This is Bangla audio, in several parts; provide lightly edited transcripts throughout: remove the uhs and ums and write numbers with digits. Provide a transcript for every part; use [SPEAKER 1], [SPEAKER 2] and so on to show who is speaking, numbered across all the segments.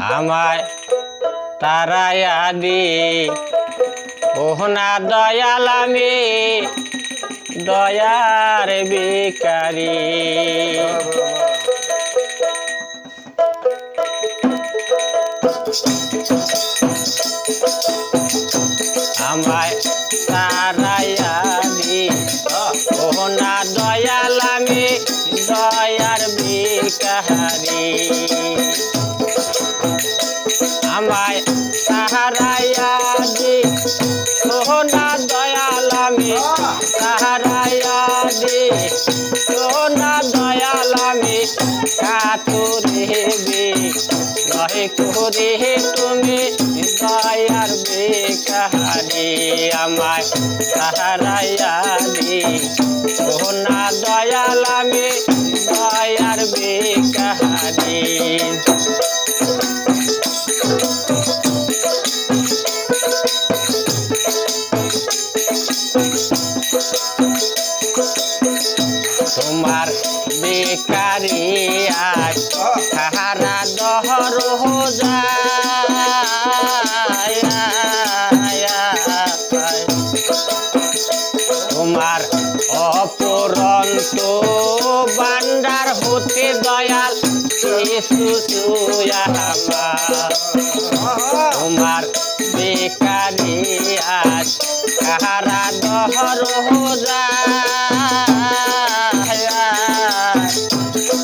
[SPEAKER 1] আমায় তারায়া দি ওহনা দয়াল আমি দয়ার ভিখারি আমায় তারায়া দি ওহনা দয়াল আমি দয়ার ভিখারি আমায় তারায়া দি ওহনা দয়াল আমি তারায়া দি ওহনা দয়াল আমি কাতুরে বি নহে করে তুমি দয়ার ভিখারি আমায় তারায়া দি ওহনা দয়াল আমি দয়ার ভিখারি তোমার ভিখারি আজ সাহারা দহর হো যায় তোমার অপরন্ত ভান্ডার হতে দয়াল কিছু তোমার ভিখারি আজ সাহারা দহর হো যায়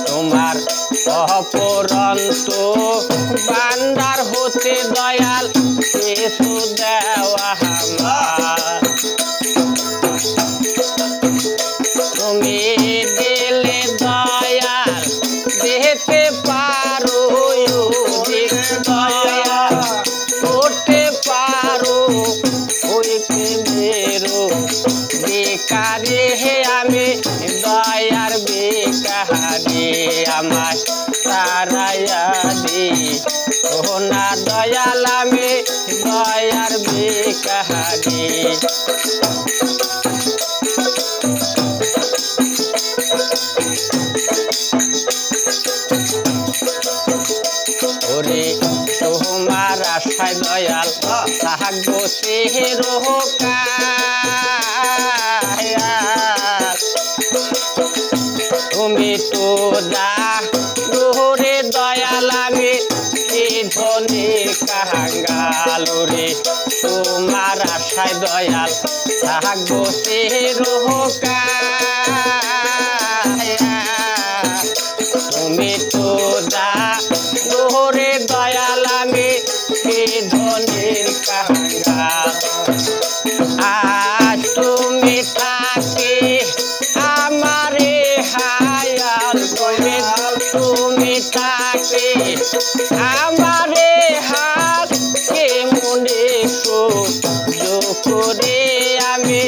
[SPEAKER 1] তোমার অপরন্ত ভান্ডার হতে দয়াল কিছু দেওয়া তুমি দিলে দয়াল দেখতে পারো দয়াল করতে পারো ওই মেরো ভিখারি হে আমি দয়ার ভিখারি আমায় তারায়া দি ওহনা দয়াল আমি দয়ার ভিখারি ওরে তোমার আশায় দয়াল থাকবো তুমি তো দোহরে দয়াল আমি ধনে কাঙ্গাল রে তোমার আশায় দয়াল থাকবো তুমি তো দোহরে দয়াল আমি ধনের কাঙ্গাল আজ তুমি থাকে আমারে হায়াল করে তুমি থাকে আমারে হাত কে মনে করে আমি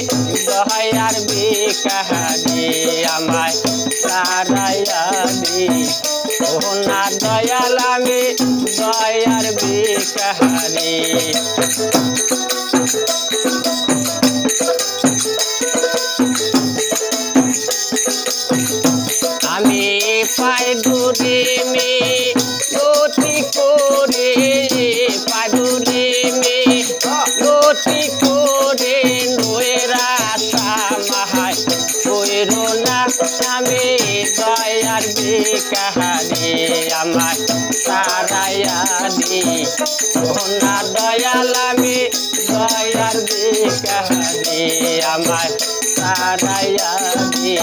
[SPEAKER 1] দয়ার ভিখারি আমায় তারায়া দি ওহনা দয়াল আমি দয়ার ভিখারি আমি পাই দূরে মে লতি করে পাদুরে মে লতি করে নোয়েরা সামাহায় কইরো না আমি দয়ার ভিখারি আমার তারায়া দি ওহনা দয়াল আমি দয়ার ভিখারি আমার তারায়া দি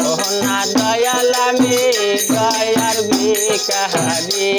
[SPEAKER 1] ওহনা দয়াল আমি দয়ার ভিখারি